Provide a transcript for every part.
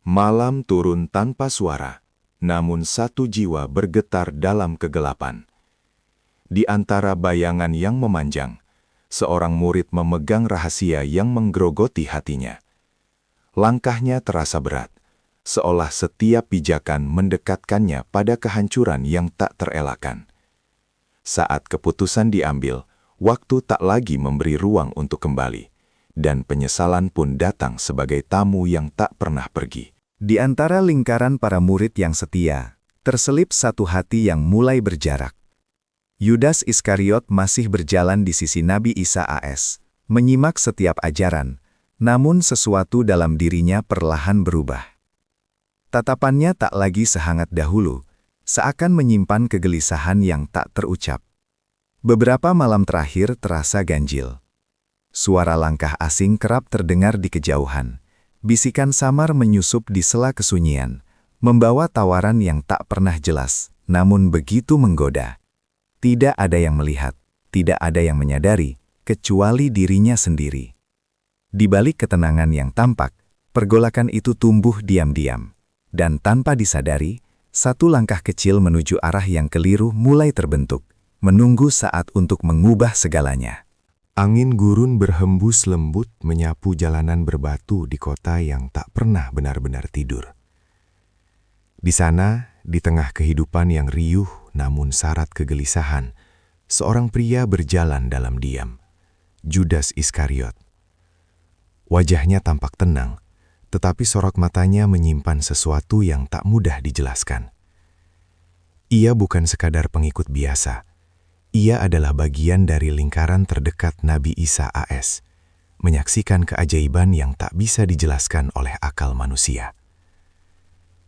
Malam turun tanpa suara, namun satu jiwa bergetar dalam kegelapan. Di antara bayangan yang memanjang, seorang murid memegang rahasia yang menggerogoti hatinya. Langkahnya terasa berat, seolah setiap pijakan mendekatkannya pada kehancuran yang tak terelakkan. Saat keputusan diambil, waktu tak lagi memberi ruang untuk kembali, dan penyesalan pun datang sebagai tamu yang tak pernah pergi. Di antara lingkaran para murid yang setia, terselip satu hati yang mulai berjarak. Yudas Iskariot masih berjalan di sisi Nabi Isa AS, menyimak setiap ajaran, namun sesuatu dalam dirinya perlahan berubah. Tatapannya tak lagi sehangat dahulu, seakan menyimpan kegelisahan yang tak terucap. Beberapa malam terakhir terasa ganjil. Suara langkah asing kerap terdengar di kejauhan. Bisikan samar menyusup di sela kesunyian, membawa tawaran yang tak pernah jelas, namun begitu menggoda. Tidak ada yang melihat, tidak ada yang menyadari, kecuali dirinya sendiri. Di balik ketenangan yang tampak, pergolakan itu tumbuh diam-diam. Dan tanpa disadari, satu langkah kecil menuju arah yang keliru mulai terbentuk, menunggu saat untuk mengubah segalanya. Angin gurun berhembus lembut menyapu jalanan berbatu di kota yang tak pernah benar-benar tidur. Di sana, di tengah kehidupan yang riuh namun syarat kegelisahan, seorang pria berjalan dalam diam, Yudas Iskariot. Wajahnya tampak tenang, tetapi sorot matanya menyimpan sesuatu yang tak mudah dijelaskan. Ia bukan sekadar pengikut biasa. Ia adalah bagian dari lingkaran terdekat Nabi Isa AS, menyaksikan keajaiban yang tak bisa dijelaskan oleh akal manusia.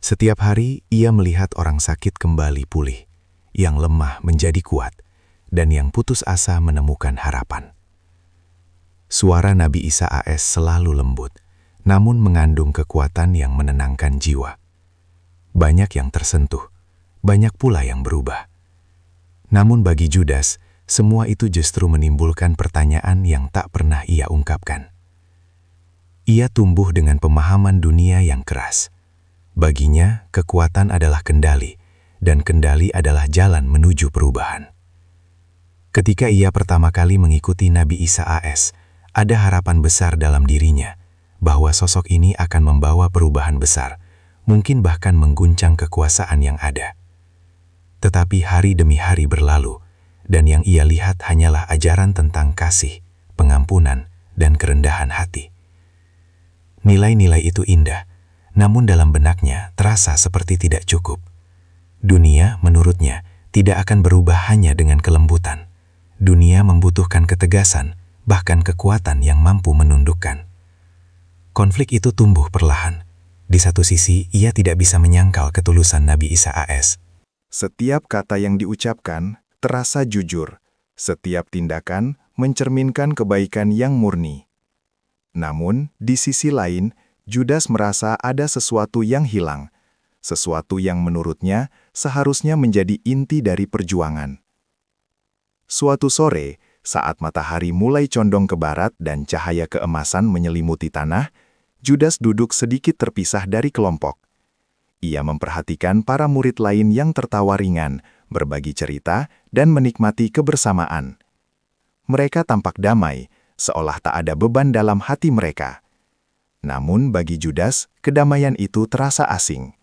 Setiap hari, ia melihat orang sakit kembali pulih, yang lemah menjadi kuat, dan yang putus asa menemukan harapan. Suara Nabi Isa AS selalu lembut, namun mengandung kekuatan yang menenangkan jiwa. Banyak yang tersentuh, banyak pula yang berubah. Namun bagi Yudas, semua itu justru menimbulkan pertanyaan yang tak pernah ia ungkapkan. Ia tumbuh dengan pemahaman dunia yang keras. Baginya, kekuatan adalah kendali, dan kendali adalah jalan menuju perubahan. Ketika ia pertama kali mengikuti Nabi Isa AS, ada harapan besar dalam dirinya, bahwa sosok ini akan membawa perubahan besar, mungkin bahkan mengguncang kekuasaan yang ada. Tetapi hari demi hari berlalu, dan yang ia lihat hanyalah ajaran tentang kasih, pengampunan, dan kerendahan hati. Nilai-nilai itu indah, namun dalam benaknya terasa seperti tidak cukup. Dunia, menurutnya, tidak akan berubah hanya dengan kelembutan. Dunia membutuhkan ketegasan, bahkan kekuatan yang mampu menundukkan. Konflik itu tumbuh perlahan. Di satu sisi, ia tidak bisa menyangkal ketulusan Nabi Isa AS. Setiap kata yang diucapkan terasa jujur, setiap tindakan mencerminkan kebaikan yang murni. Namun, di sisi lain, Yudas merasa ada sesuatu yang hilang, sesuatu yang menurutnya seharusnya menjadi inti dari perjuangan. Suatu sore, saat matahari mulai condong ke barat dan cahaya keemasan menyelimuti tanah, Yudas duduk sedikit terpisah dari kelompok. Ia memperhatikan para murid lain yang tertawa ringan, berbagi cerita, dan menikmati kebersamaan. Mereka tampak damai, seolah tak ada beban dalam hati mereka. Namun bagi Yudas, kedamaian itu terasa asing.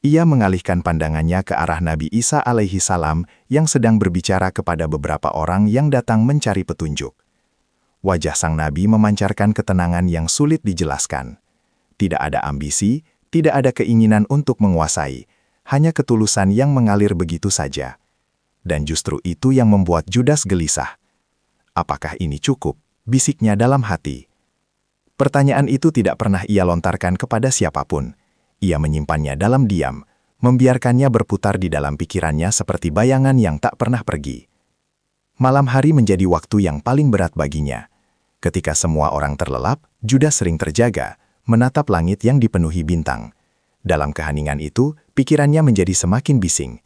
Ia mengalihkan pandangannya ke arah Nabi Isa alaihi salam yang sedang berbicara kepada beberapa orang yang datang mencari petunjuk. Wajah sang Nabi memancarkan ketenangan yang sulit dijelaskan. Tidak ada ambisi, tidak ada keinginan untuk menguasai, hanya ketulusan yang mengalir begitu saja. Dan justru itu yang membuat Yudas gelisah. Apakah ini cukup? Bisiknya dalam hati. Pertanyaan itu tidak pernah ia lontarkan kepada siapapun. Ia menyimpannya dalam diam, membiarkannya berputar di dalam pikirannya seperti bayangan yang tak pernah pergi. Malam hari menjadi waktu yang paling berat baginya. Ketika semua orang terlelap, Yudas sering terjaga, menatap langit yang dipenuhi bintang. Dalam keheningan itu, pikirannya menjadi semakin bising.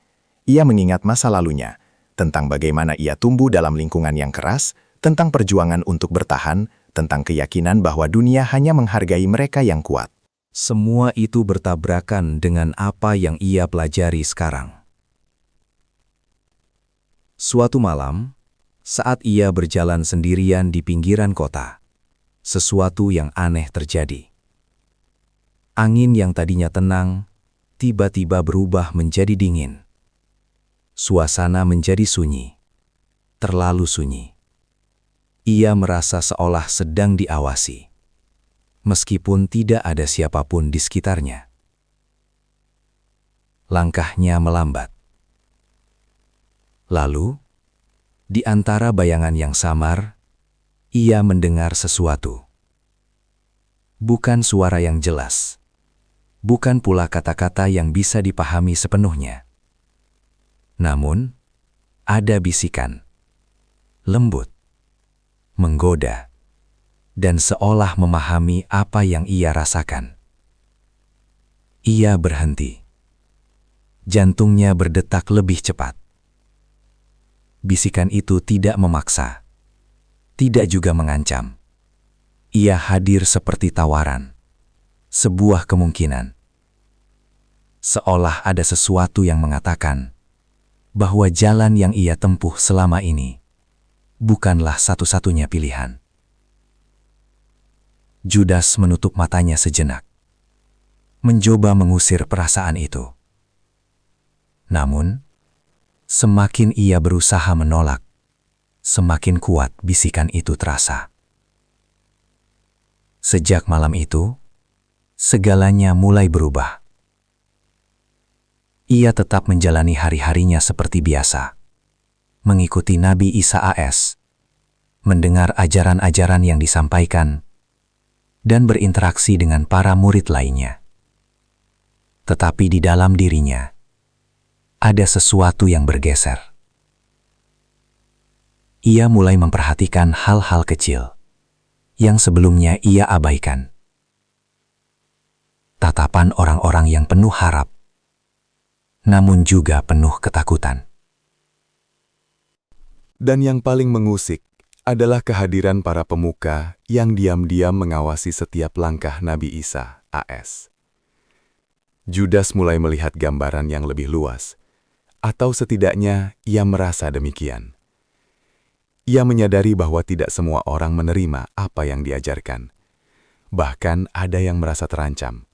Ia mengingat masa lalunya, tentang bagaimana ia tumbuh dalam lingkungan yang keras, tentang perjuangan untuk bertahan, tentang keyakinan bahwa dunia hanya menghargai mereka yang kuat. Semua itu bertabrakan dengan apa yang ia pelajari sekarang. Suatu malam, saat ia berjalan sendirian di pinggiran kota, sesuatu yang aneh terjadi. Angin yang tadinya tenang, tiba-tiba berubah menjadi dingin. Suasana menjadi sunyi, terlalu sunyi. Ia merasa seolah sedang diawasi, meskipun tidak ada siapapun di sekitarnya. Langkahnya melambat. Lalu, di antara bayangan yang samar, ia mendengar sesuatu. Bukan suara yang jelas, bukan pula kata-kata yang bisa dipahami sepenuhnya. Namun, ada bisikan, lembut, menggoda, dan seolah memahami apa yang ia rasakan. Ia berhenti. Jantungnya berdetak lebih cepat. Bisikan itu tidak memaksa, tidak juga mengancam. Ia hadir seperti tawaran, sebuah kemungkinan. Seolah ada sesuatu yang mengatakan bahwa jalan yang ia tempuh selama ini bukanlah satu-satunya pilihan. Judas menutup matanya sejenak, mencoba mengusir perasaan itu. Namun, semakin ia berusaha menolak, semakin kuat bisikan itu terasa. Sejak malam itu, segalanya mulai berubah. Ia tetap menjalani hari-harinya seperti biasa, mengikuti Nabi Isa AS, mendengar ajaran-ajaran yang disampaikan, dan berinteraksi dengan para murid lainnya. Tetapi di dalam dirinya, ada sesuatu yang bergeser. Ia mulai memperhatikan hal-hal kecil yang sebelumnya ia abaikan. Tatapan orang-orang yang penuh harap, namun juga penuh ketakutan. Dan yang paling mengusik adalah kehadiran para pemuka yang diam-diam mengawasi setiap langkah Nabi Isa AS. Judas mulai melihat gambaran yang lebih luas, atau setidaknya ia merasa demikian. Ia menyadari bahwa tidak semua orang menerima apa yang diajarkan. Bahkan ada yang merasa terancam.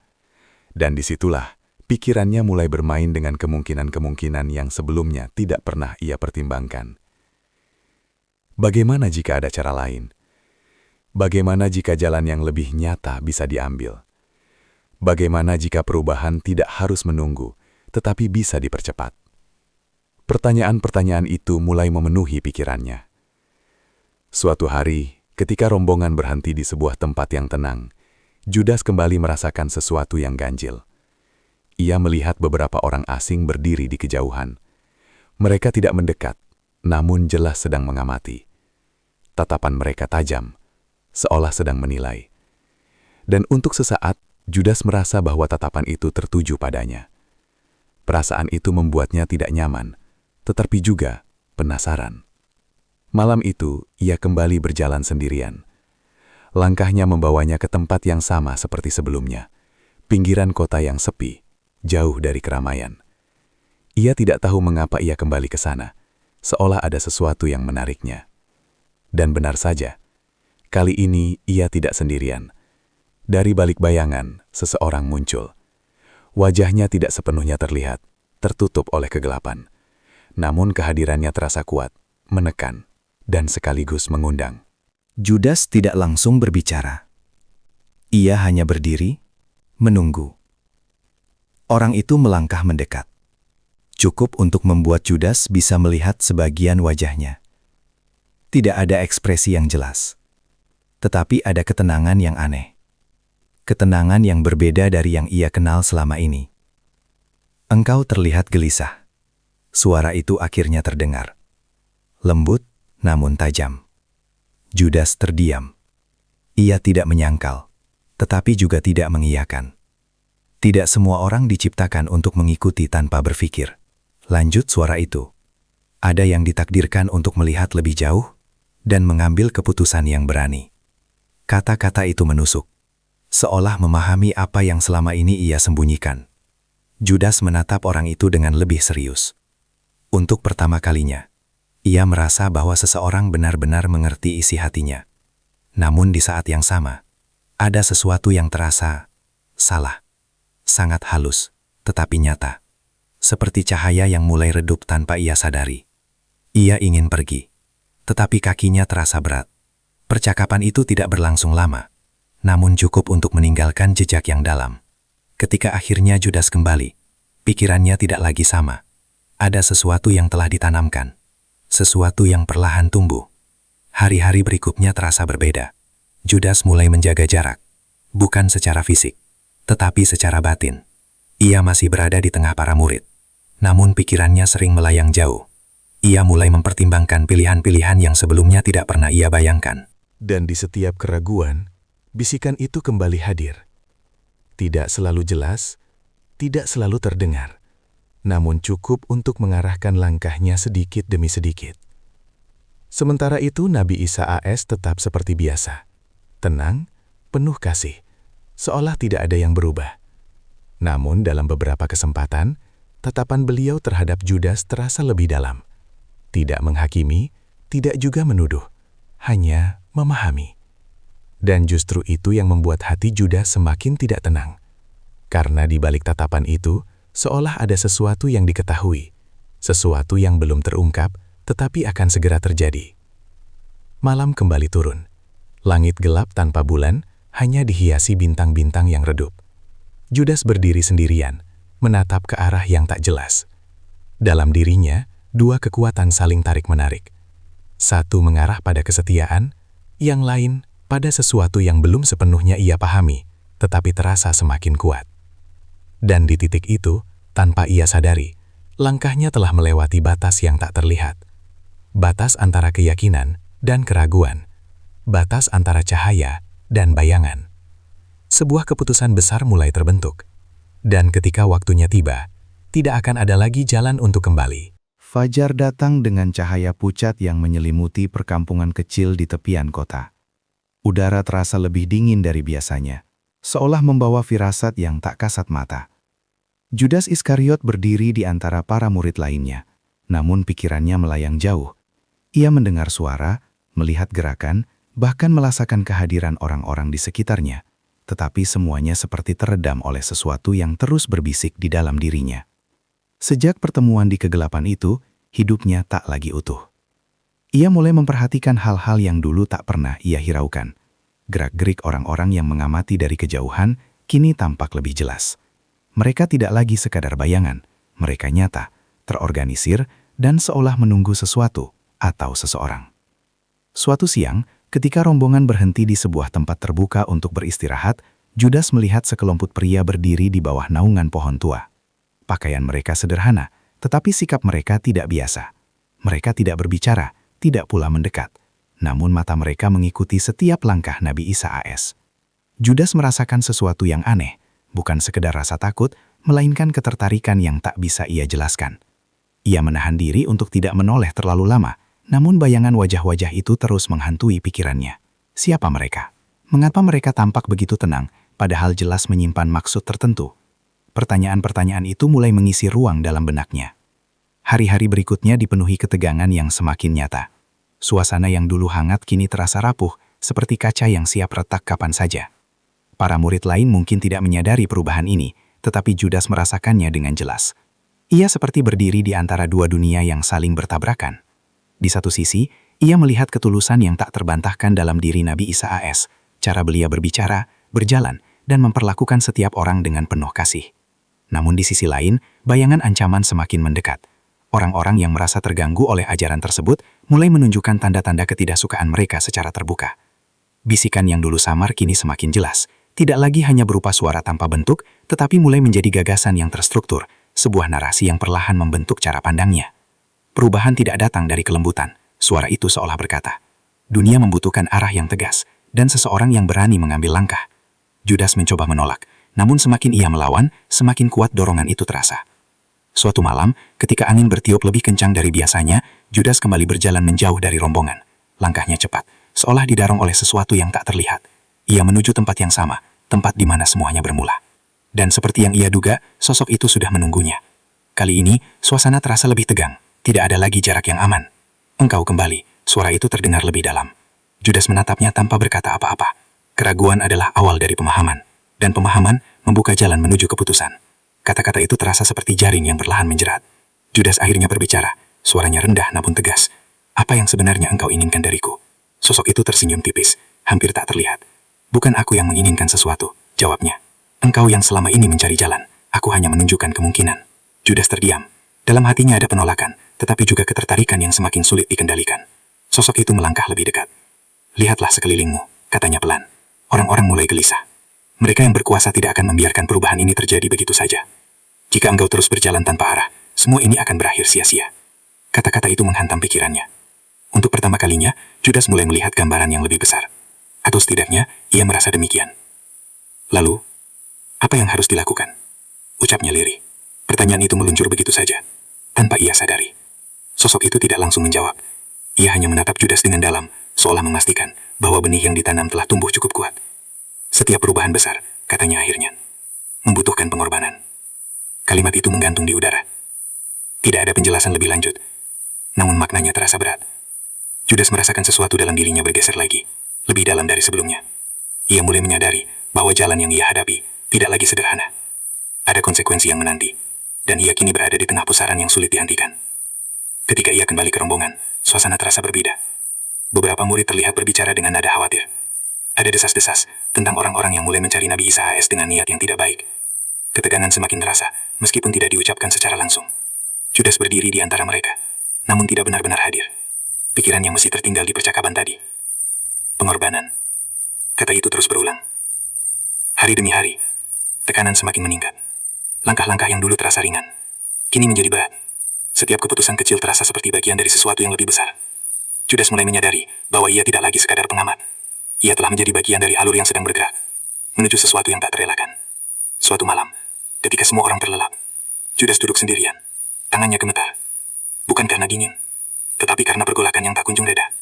Dan disitulah pikirannya mulai bermain dengan kemungkinan-kemungkinan yang sebelumnya tidak pernah ia pertimbangkan. Bagaimana jika ada cara lain? Bagaimana jika jalan yang lebih nyata bisa diambil? Bagaimana jika perubahan tidak harus menunggu, tetapi bisa dipercepat? Pertanyaan-pertanyaan itu mulai memenuhi pikirannya. Suatu hari, ketika rombongan berhenti di sebuah tempat yang tenang, Judas kembali merasakan sesuatu yang ganjil. Ia melihat beberapa orang asing berdiri di kejauhan. Mereka tidak mendekat, namun jelas sedang mengamati. Tatapan mereka tajam, seolah sedang menilai. Dan untuk sesaat, Judas merasa bahwa tatapan itu tertuju padanya. Perasaan itu membuatnya tidak nyaman, tetapi juga penasaran. Malam itu, ia kembali berjalan sendirian. Langkahnya membawanya ke tempat yang sama seperti sebelumnya, pinggiran kota yang sepi, jauh dari keramaian. Ia tidak tahu mengapa ia kembali ke sana, seolah ada sesuatu yang menariknya. Dan benar saja, kali ini ia tidak sendirian. Dari balik bayangan, seseorang muncul. Wajahnya tidak sepenuhnya terlihat, tertutup oleh kegelapan. Namun kehadirannya terasa kuat, menekan, dan sekaligus mengundang. Judas tidak langsung berbicara. Ia hanya berdiri, menunggu. Orang itu melangkah mendekat. Cukup untuk membuat Judas bisa melihat sebagian wajahnya. Tidak ada ekspresi yang jelas. Tetapi ada ketenangan yang aneh. Ketenangan yang berbeda dari yang ia kenal selama ini. Engkau terlihat gelisah. Suara itu akhirnya terdengar. Lembut, namun tajam. Judas terdiam. Ia tidak menyangkal, tetapi juga tidak mengiyakan. Tidak semua orang diciptakan untuk mengikuti tanpa berpikir. Lanjut suara itu. Ada yang ditakdirkan untuk melihat lebih jauh dan mengambil keputusan yang berani. Kata-kata itu menusuk. seolah memahami apa yang selama ini ia sembunyikan. Judas menatap orang itu dengan lebih serius. Untuk pertama kalinya, ia merasa bahwa seseorang benar-benar mengerti isi hatinya. Namun di saat yang sama, ada sesuatu yang terasa salah, sangat halus, tetapi nyata. Seperti cahaya yang mulai redup tanpa ia sadari. Ia ingin pergi, tetapi kakinya terasa berat. Percakapan itu tidak berlangsung lama, namun cukup untuk meninggalkan jejak yang dalam. Ketika akhirnya Judas kembali, pikirannya tidak lagi sama. Ada sesuatu yang telah ditanamkan, sesuatu yang perlahan tumbuh. Hari-hari berikutnya terasa berbeda. Judas mulai menjaga jarak, bukan secara fisik, tetapi secara batin. Ia masih berada di tengah para murid, namun pikirannya sering melayang jauh. Ia mulai mempertimbangkan pilihan-pilihan yang sebelumnya tidak pernah ia bayangkan. Dan di setiap keraguan, bisikan itu kembali hadir. Tidak selalu jelas, tidak selalu terdengar, namun cukup untuk mengarahkan langkahnya sedikit demi sedikit. Sementara itu Nabi Isa AS tetap seperti biasa, tenang, penuh kasih, seolah tidak ada yang berubah. Namun dalam beberapa kesempatan, tatapan beliau terhadap Judas terasa lebih dalam. Tidak menghakimi, tidak juga menuduh, hanya memahami. Dan justru itu yang membuat hati Judas semakin tidak tenang. Karena di balik tatapan itu, seolah ada sesuatu yang diketahui, sesuatu yang belum terungkap, tetapi akan segera terjadi. Malam kembali turun. Langit gelap tanpa bulan, hanya dihiasi bintang-bintang yang redup. Judas berdiri sendirian, menatap ke arah yang tak jelas. Dalam dirinya, dua kekuatan saling tarik-menarik. Satu mengarah pada kesetiaan, yang lain pada sesuatu yang belum sepenuhnya ia pahami, tetapi terasa semakin kuat. Dan di titik itu, tanpa ia sadari, langkahnya telah melewati batas yang tak terlihat. Batas antara keyakinan dan keraguan. Batas antara cahaya dan bayangan. Sebuah keputusan besar mulai terbentuk. Dan ketika waktunya tiba, tidak akan ada lagi jalan untuk kembali. Fajar datang dengan cahaya pucat yang menyelimuti perkampungan kecil di tepian kota. Udara terasa lebih dingin dari biasanya, seolah membawa firasat yang tak kasat mata. Judas Iskariot berdiri di antara para murid lainnya, namun pikirannya melayang jauh. Ia mendengar suara, melihat gerakan, bahkan merasakan kehadiran orang-orang di sekitarnya, tetapi semuanya seperti teredam oleh sesuatu yang terus berbisik di dalam dirinya. Sejak pertemuan di kegelapan itu, hidupnya tak lagi utuh. Ia mulai memperhatikan hal-hal yang dulu tak pernah ia hiraukan. Gerak-gerik orang-orang yang mengamati dari kejauhan kini tampak lebih jelas. Mereka tidak lagi sekadar bayangan, mereka nyata, terorganisir, dan seolah menunggu sesuatu atau seseorang. Suatu siang, ketika rombongan berhenti di sebuah tempat terbuka untuk beristirahat, Judas melihat sekelompok pria berdiri di bawah naungan pohon tua. Pakaian mereka sederhana, tetapi sikap mereka tidak biasa. Mereka tidak berbicara, tidak pula mendekat, namun mata mereka mengikuti setiap langkah Nabi Isa AS. Judas merasakan sesuatu yang aneh, bukan sekedar rasa takut, melainkan ketertarikan yang tak bisa ia jelaskan. Ia menahan diri untuk tidak menoleh terlalu lama, namun bayangan wajah-wajah itu terus menghantui pikirannya. Siapa mereka? Mengapa mereka tampak begitu tenang, padahal jelas menyimpan maksud tertentu? Pertanyaan-pertanyaan itu mulai mengisi ruang dalam benaknya. Hari-hari berikutnya dipenuhi ketegangan yang semakin nyata. Suasana yang dulu hangat kini terasa rapuh, seperti kaca yang siap retak kapan saja. Para murid lain mungkin tidak menyadari perubahan ini, tetapi Judas merasakannya dengan jelas. Ia seperti berdiri di antara dua dunia yang saling bertabrakan. Di satu sisi, ia melihat ketulusan yang tak terbantahkan dalam diri Nabi Isa AS, cara beliau berbicara, berjalan, dan memperlakukan setiap orang dengan penuh kasih. Namun di sisi lain, bayangan ancaman semakin mendekat. Orang-orang yang merasa terganggu oleh ajaran tersebut mulai menunjukkan tanda-tanda ketidaksukaan mereka secara terbuka. Bisikan yang dulu samar kini semakin jelas, tidak lagi hanya berupa suara tanpa bentuk, tetapi mulai menjadi gagasan yang terstruktur, sebuah narasi yang perlahan membentuk cara pandangnya. Perubahan tidak datang dari kelembutan, suara itu seolah berkata, dunia membutuhkan arah yang tegas, dan seseorang yang berani mengambil langkah. Judas mencoba menolak, namun semakin ia melawan, semakin kuat dorongan itu terasa. Suatu malam, ketika angin bertiup lebih kencang dari biasanya, Judas kembali berjalan menjauh dari rombongan. Langkahnya cepat, seolah didorong oleh sesuatu yang tak terlihat. Ia menuju tempat yang sama, tempat di mana semuanya bermula. Dan seperti yang ia duga, sosok itu sudah menunggunya. Kali ini, suasana terasa lebih tegang. Tidak ada lagi jarak yang aman. "Engkau kembali," suara itu terdengar lebih dalam. Judas menatapnya tanpa berkata apa-apa. Keraguan adalah awal dari pemahaman. Dan pemahaman membuka jalan menuju keputusan. Kata-kata itu terasa seperti jaring yang perlahan menjerat. Judas akhirnya berbicara. Suaranya rendah namun tegas. "Apa yang sebenarnya engkau inginkan dariku?" Sosok itu tersenyum tipis, hampir tak terlihat. "Bukan aku yang menginginkan sesuatu," jawabnya. "Engkau yang selama ini mencari jalan. Aku hanya menunjukkan kemungkinan." Judas terdiam. Dalam hatinya ada penolakan, tetapi juga ketertarikan yang semakin sulit dikendalikan. Sosok itu melangkah lebih dekat. "Lihatlah sekelilingmu," katanya pelan. Orang-orang mulai gelisah. Mereka yang berkuasa tidak akan membiarkan perubahan ini terjadi begitu saja. "Jika engkau terus berjalan tanpa arah, semua ini akan berakhir sia-sia." Kata-kata itu menghantam pikirannya. Untuk pertama kalinya, Judas mulai melihat gambaran yang lebih besar. Atau setidaknya, ia merasa demikian. "Lalu, apa yang harus dilakukan?" ucapnya lirih. Pertanyaan itu meluncur begitu saja, tanpa ia sadari. Sosok itu tidak langsung menjawab. Ia hanya menatap Judas dengan dalam, seolah memastikan bahwa benih yang ditanam telah tumbuh cukup kuat. "Setiap perubahan besar," katanya akhirnya, "membutuhkan pengorbanan." Kalimat itu menggantung di udara. Tidak ada penjelasan lebih lanjut, namun maknanya terasa berat. Judas merasakan sesuatu dalam dirinya bergeser lagi, lebih dalam dari sebelumnya. Ia mulai menyadari bahwa jalan yang ia hadapi tidak lagi sederhana. Ada konsekuensi yang menanti, dan ia kini berada di tengah pusaran yang sulit dihentikan. Ketika ia kembali ke rombongan, suasana terasa berbeda. Beberapa murid terlihat berbicara dengan nada khawatir. Ada desas-desas tentang orang-orang yang mulai mencari Nabi Isa AS dengan niat yang tidak baik. Ketegangan semakin terasa, meskipun tidak diucapkan secara langsung. Judas berdiri di antara mereka, namun tidak benar-benar hadir. Pikiran yang masih tertinggal di percakapan tadi. Pengorbanan. Kata itu terus berulang. Hari demi hari, tekanan semakin meningkat. Langkah-langkah yang dulu terasa ringan, kini menjadi berat. Setiap keputusan kecil terasa seperti bagian dari sesuatu yang lebih besar. Judas mulai menyadari bahwa ia tidak lagi sekadar pengamat. Ia telah menjadi bagian dari alur yang sedang bergerak, menuju sesuatu yang tak terelakkan. Suatu malam, ketika semua orang terlelap, Judas duduk sendirian. Tangannya gemetar. Bukan karena dingin, tetapi karena pergolakan yang tak kunjung reda.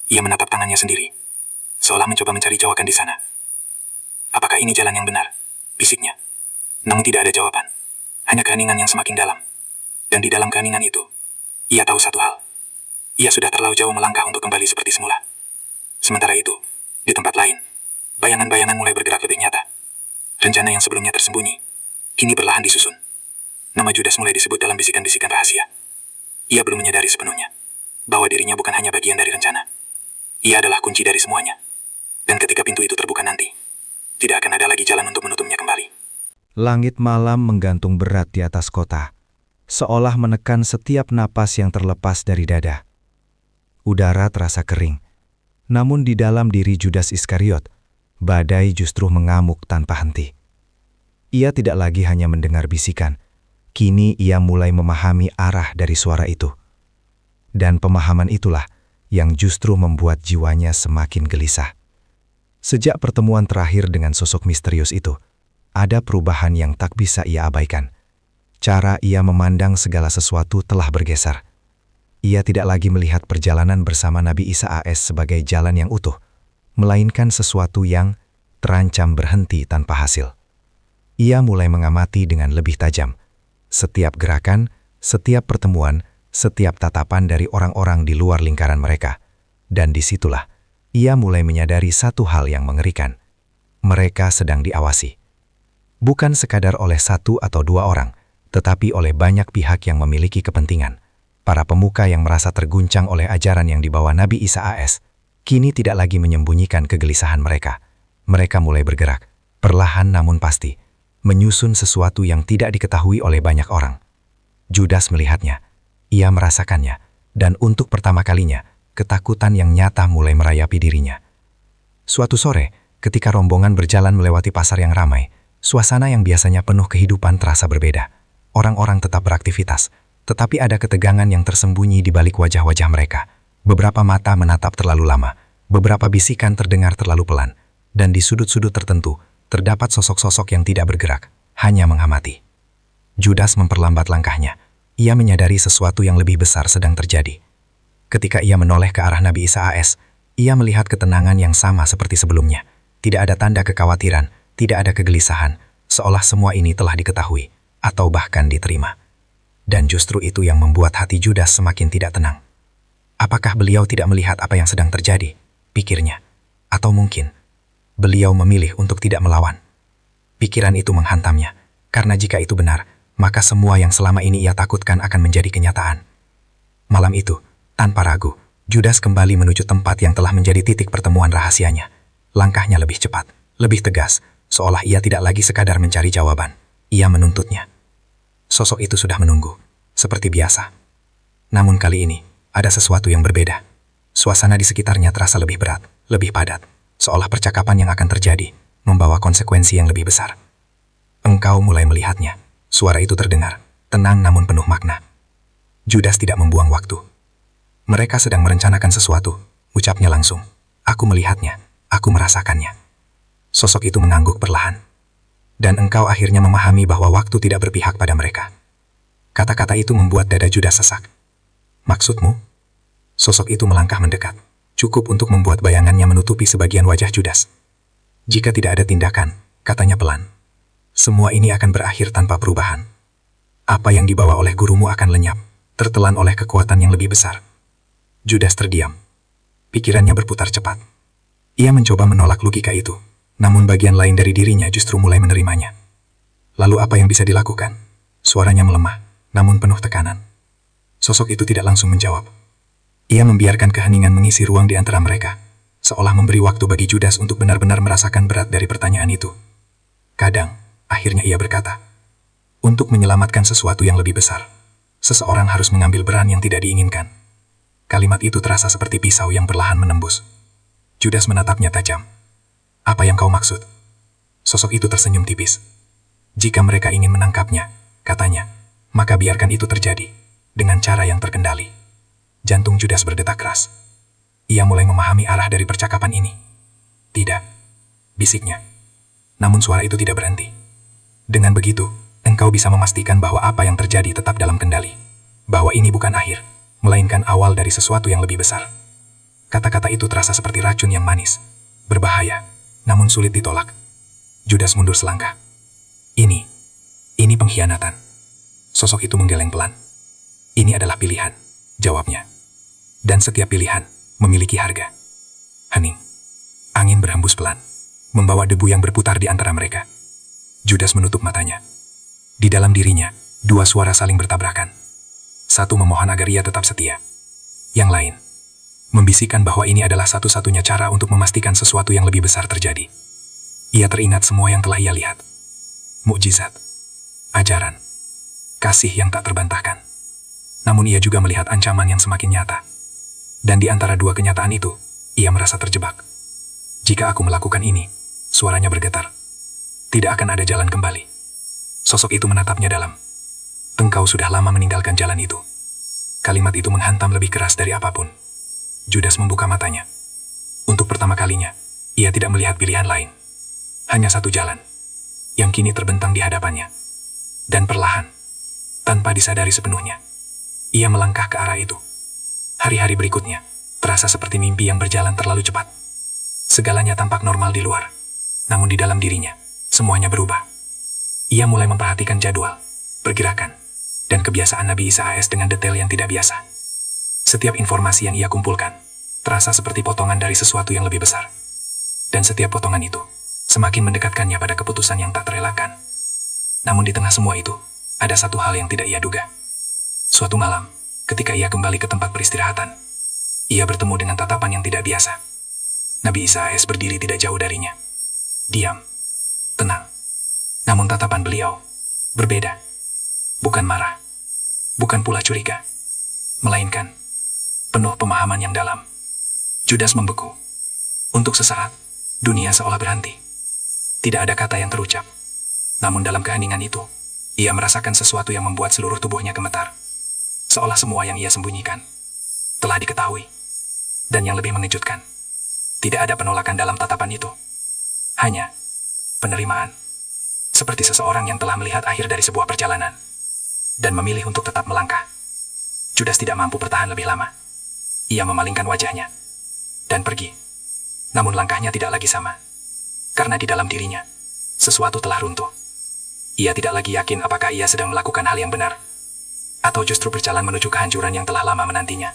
Ia menatap tangannya sendiri, seolah mencoba mencari jawaban di sana. "Apakah ini jalan yang benar?" bisiknya. Namun tidak ada jawaban. Hanya keheningan yang semakin dalam. Dan di dalam keheningan itu, ia tahu satu hal. Ia sudah terlalu jauh melangkah untuk kembali seperti semula. Sementara itu, di tempat lain, bayangan-bayangan mulai bergerak lebih nyata. Rencana yang sebelumnya tersembunyi, kini perlahan disusun. Nama Judas mulai disebut dalam bisikan-bisikan rahasia. Ia belum menyadari sepenuhnya bahwa dirinya bukan hanya bagian dari rencana. Ia adalah kunci dari semuanya. Dan ketika pintu itu terbuka nanti, tidak akan ada lagi jalan untuk menutupnya kembali. Langit malam menggantung berat di atas kota, seolah menekan setiap napas yang terlepas dari dada. Udara terasa kering, namun di dalam diri Judas Iskariot, badai justru mengamuk tanpa henti. Ia tidak lagi hanya mendengar bisikan, kini ia mulai memahami arah dari suara itu. Dan pemahaman itulah yang justru membuat jiwanya semakin gelisah. Sejak pertemuan terakhir dengan sosok misterius itu, ada perubahan yang tak bisa ia abaikan. Cara ia memandang segala sesuatu telah bergeser. Ia tidak lagi melihat perjalanan bersama Nabi Isa AS sebagai jalan yang utuh, melainkan sesuatu yang terancam berhenti tanpa hasil. Ia mulai mengamati dengan lebih tajam setiap gerakan, setiap pertemuan, setiap tatapan dari orang-orang di luar lingkaran mereka. Dan disitulah ia mulai menyadari satu hal yang mengerikan. Mereka sedang diawasi. Bukan sekadar oleh satu atau dua orang, tetapi oleh banyak pihak yang memiliki kepentingan. Para pemuka yang merasa terguncang oleh ajaran yang dibawa Nabi Isa AS, kini tidak lagi menyembunyikan kegelisahan mereka. Mereka mulai bergerak, perlahan namun pasti, menyusun sesuatu yang tidak diketahui oleh banyak orang. Judas melihatnya, ia merasakannya, dan untuk pertama kalinya, ketakutan yang nyata mulai merayapi dirinya. Suatu sore, ketika rombongan berjalan melewati pasar yang ramai, suasana yang biasanya penuh kehidupan terasa berbeda. Orang-orang tetap beraktivitas, tetapi ada ketegangan yang tersembunyi di balik wajah-wajah mereka. Beberapa mata menatap terlalu lama, beberapa bisikan terdengar terlalu pelan, dan di sudut-sudut tertentu, terdapat sosok-sosok yang tidak bergerak, hanya mengamati. Judas memperlambat langkahnya. Ia menyadari sesuatu yang lebih besar sedang terjadi. Ketika ia menoleh ke arah Nabi Isa AS, ia melihat ketenangan yang sama seperti sebelumnya. Tidak ada tanda kekhawatiran, tidak ada kegelisahan, seolah semua ini telah diketahui, atau bahkan diterima. Dan justru itu yang membuat hati Judas semakin tidak tenang. Apakah beliau tidak melihat apa yang sedang terjadi? Pikirnya. Atau mungkin, beliau memilih untuk tidak melawan. Pikiran itu menghantamnya, karena jika itu benar, maka semua yang selama ini ia takutkan akan menjadi kenyataan. Malam itu, tanpa ragu, Judas kembali menuju tempat yang telah menjadi titik pertemuan rahasianya. Langkahnya lebih cepat, lebih tegas, seolah ia tidak lagi sekadar mencari jawaban. Ia menuntutnya. Sosok itu sudah menunggu, seperti biasa. Namun kali ini, ada sesuatu yang berbeda. Suasana di sekitarnya terasa lebih berat, lebih padat, seolah percakapan yang akan terjadi membawa konsekuensi yang lebih besar. Engkau mulai melihatnya. Suara itu terdengar, tenang namun penuh makna. Judas tidak membuang waktu. Mereka sedang merencanakan sesuatu, ucapnya langsung. Aku melihatnya, aku merasakannya. Sosok itu mengangguk perlahan. Dan engkau akhirnya memahami bahwa waktu tidak berpihak pada mereka. Kata-kata itu membuat dada Judas sesak. Maksudmu? Sosok itu melangkah mendekat, cukup untuk membuat bayangannya menutupi sebagian wajah Judas. Jika tidak ada tindakan, katanya pelan, semua ini akan berakhir tanpa perubahan. Apa yang dibawa oleh gurumu akan lenyap, tertelan oleh kekuatan yang lebih besar. Judas terdiam. Pikirannya berputar cepat. Ia mencoba menolak logika itu, namun bagian lain dari dirinya justru mulai menerimanya. Lalu apa yang bisa dilakukan? Suaranya melemah, namun penuh tekanan. Sosok itu tidak langsung menjawab. Ia membiarkan keheningan mengisi ruang di antara mereka, seolah memberi waktu bagi Judas untuk benar-benar merasakan berat dari pertanyaan itu. Kadang, akhirnya ia berkata, untuk menyelamatkan sesuatu yang lebih besar, seseorang harus mengambil peran yang tidak diinginkan. Kalimat itu terasa seperti pisau yang perlahan menembus. Judas menatapnya tajam. Apa yang kau maksud? Sosok itu tersenyum tipis. Jika mereka ingin menangkapnya, katanya, maka biarkan itu terjadi, dengan cara yang terkendali. Jantung Judas berdetak keras. Ia mulai memahami arah dari percakapan ini. Tidak, bisiknya. Namun suara itu tidak berhenti. Dengan begitu, engkau bisa memastikan bahwa apa yang terjadi tetap dalam kendali. Bahwa ini bukan akhir, melainkan awal dari sesuatu yang lebih besar. Kata-kata itu terasa seperti racun yang manis, berbahaya, namun sulit ditolak. Judas mundur selangkah. Ini pengkhianatan. Sosok itu menggeleng pelan. Ini adalah pilihan, jawabnya. Dan setiap pilihan memiliki harga. Hening. Angin berhembus pelan, membawa debu yang berputar di antara mereka. Judas menutup matanya. Di dalam dirinya, dua suara saling bertabrakan. Satu memohon agar ia tetap setia. Yang lain, membisikkan bahwa ini adalah satu-satunya cara untuk memastikan sesuatu yang lebih besar terjadi. Ia teringat semua yang telah ia lihat. Mukjizat, ajaran, kasih yang tak terbantahkan. Namun ia juga melihat ancaman yang semakin nyata. Dan di antara dua kenyataan itu, ia merasa terjebak. Jika aku melakukan ini, suaranya bergetar. Tidak akan ada jalan kembali. Sosok itu menatapnya dalam. Engkau sudah lama meninggalkan jalan itu. Kalimat itu menghantam lebih keras dari apapun. Judas membuka matanya. Untuk pertama kalinya, ia tidak melihat pilihan lain. Hanya satu jalan, yang kini terbentang di hadapannya. Dan perlahan, tanpa disadari sepenuhnya, ia melangkah ke arah itu. Hari-hari berikutnya, terasa seperti mimpi yang berjalan terlalu cepat. Segalanya tampak normal di luar, namun di dalam dirinya, semuanya berubah. Ia mulai memperhatikan jadwal, pergerakan, dan kebiasaan Nabi Isa AS dengan detail yang tidak biasa. Setiap informasi yang ia kumpulkan, terasa seperti potongan dari sesuatu yang lebih besar. Dan setiap potongan itu, semakin mendekatkannya pada keputusan yang tak terelakkan. Namun di tengah semua itu, ada satu hal yang tidak ia duga. Suatu malam, ketika ia kembali ke tempat peristirahatan, ia bertemu dengan tatapan yang tidak biasa. Nabi Isa AS berdiri tidak jauh darinya. Diam, tenang. Namun tatapan beliau berbeda. Bukan marah, bukan pula curiga, melainkan penuh pemahaman yang dalam. Judas membeku. Untuk sesaat, dunia seolah berhenti. Tidak ada kata yang terucap. Namun dalam keheningan itu, ia merasakan sesuatu yang membuat seluruh tubuhnya gemetar. Seolah semua yang ia sembunyikan telah diketahui. Dan yang lebih mengejutkan, tidak ada penolakan dalam tatapan itu. Hanya penerimaan. Seperti seseorang yang telah melihat akhir dari sebuah perjalanan dan memilih untuk tetap melangkah. Judas tidak mampu bertahan lebih lama. Ia memalingkan wajahnya dan pergi. Namun langkahnya tidak lagi sama. karena di dalam dirinya, sesuatu telah runtuh. Ia tidak lagi yakin apakah ia sedang melakukan hal yang benar, atau justru berjalan menuju kehancuran yang telah lama menantinya.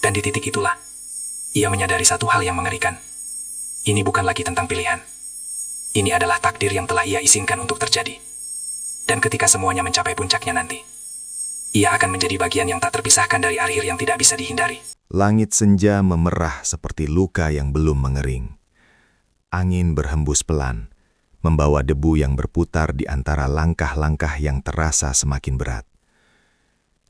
Dan di titik itulah, ia menyadari satu hal yang mengerikan. Ini bukan lagi tentang pilihan. Ini adalah takdir yang telah ia izinkan untuk terjadi. Dan ketika semuanya mencapai puncaknya nanti, ia akan menjadi bagian yang tak terpisahkan dari akhir yang tidak bisa dihindari. Langit senja memerah seperti luka yang belum mengering. Angin berhembus pelan, membawa debu yang berputar di antara langkah-langkah yang terasa semakin berat.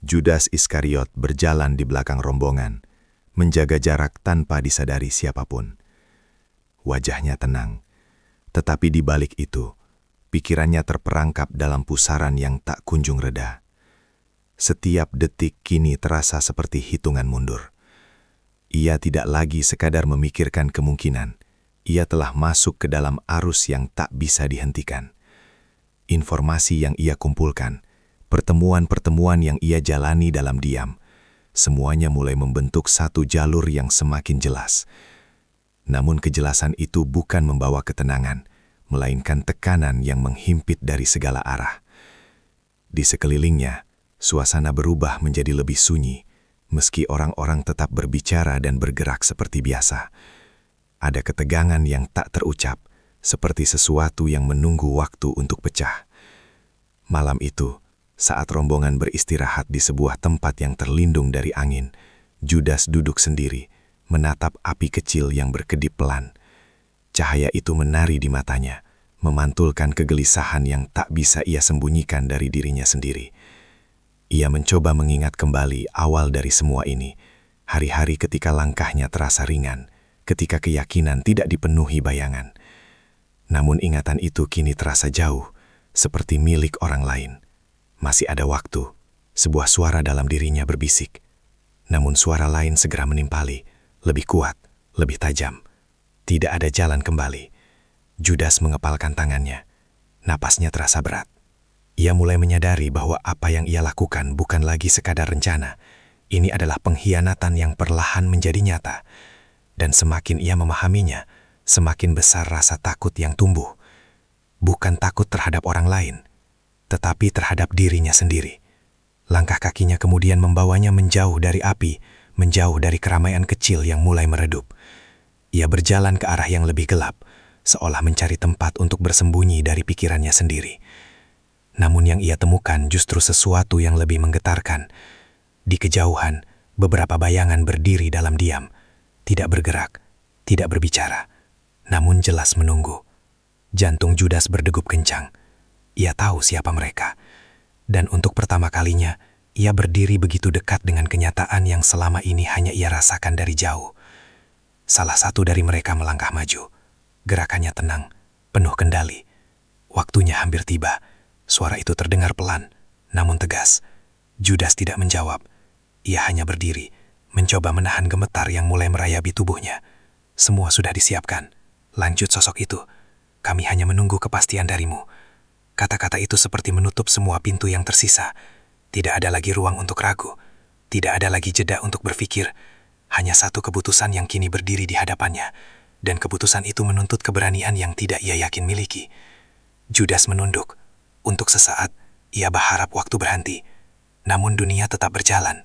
Judas Iskariot berjalan di belakang rombongan, menjaga jarak tanpa disadari siapapun. Wajahnya tenang, tetapi di balik itu, pikirannya terperangkap dalam pusaran yang tak kunjung reda. Setiap detik kini terasa seperti hitungan mundur. Ia tidak lagi sekadar memikirkan kemungkinan. Ia telah masuk ke dalam arus yang tak bisa dihentikan. Informasi yang ia kumpulkan, pertemuan-pertemuan yang ia jalani dalam diam, semuanya mulai membentuk satu jalur yang semakin jelas. Namun kejelasan itu bukan membawa ketenangan, melainkan tekanan yang menghimpit dari segala arah. Di sekelilingnya, suasana berubah menjadi lebih sunyi, meski orang-orang tetap berbicara dan bergerak seperti biasa. Ada ketegangan yang tak terucap, seperti sesuatu yang menunggu waktu untuk pecah. Malam itu, saat rombongan beristirahat di sebuah tempat yang terlindung dari angin, Judas duduk sendiri, menatap api kecil yang berkedip pelan. Cahaya itu menari di matanya, memantulkan kegelisahan yang tak bisa ia sembunyikan dari dirinya sendiri. Ia mencoba mengingat kembali awal dari semua ini, hari-hari ketika langkahnya terasa ringan, ketika keyakinan tidak dipenuhi bayangan. Namun ingatan itu kini terasa jauh, seperti milik orang lain. Masih ada waktu, sebuah suara dalam dirinya berbisik. Namun suara lain segera menimpali, lebih kuat, lebih tajam. Tidak ada jalan kembali. Judas mengepalkan tangannya. Napasnya terasa berat. Ia mulai menyadari bahwa apa yang ia lakukan bukan lagi sekadar rencana. Ini adalah pengkhianatan yang perlahan menjadi nyata. Dan semakin ia memahaminya, semakin besar rasa takut yang tumbuh. Bukan takut terhadap orang lain, tetapi terhadap dirinya sendiri. Langkah kakinya kemudian membawanya menjauh dari api, menjauh dari keramaian kecil yang mulai meredup. Ia berjalan ke arah yang lebih gelap, seolah mencari tempat untuk bersembunyi dari pikirannya sendiri. Namun yang ia temukan justru sesuatu yang lebih menggetarkan. Di kejauhan, beberapa bayangan berdiri dalam diam, tidak bergerak, tidak berbicara, namun jelas menunggu. Jantung Judas berdegup kencang. Ia tahu siapa mereka. Dan untuk pertama kalinya, ia berdiri begitu dekat dengan kenyataan yang selama ini hanya ia rasakan dari jauh. Salah satu dari mereka melangkah maju. Gerakannya tenang, penuh kendali. Waktunya hampir tiba. Suara itu terdengar pelan, namun tegas. Judas tidak menjawab. Ia hanya berdiri, mencoba menahan gemetar yang mulai merayapi tubuhnya. Semua sudah disiapkan. Lanjut sosok itu. Kami hanya menunggu kepastian darimu. Kata-kata itu seperti menutup semua pintu yang tersisa. Tidak ada lagi ruang untuk ragu. Tidak ada lagi jeda untuk berpikir. Hanya satu keputusan yang kini berdiri di hadapannya. Dan keputusan itu menuntut keberanian yang tidak ia yakin miliki. Judas menunduk. Untuk sesaat, ia berharap waktu berhenti. Namun dunia tetap berjalan.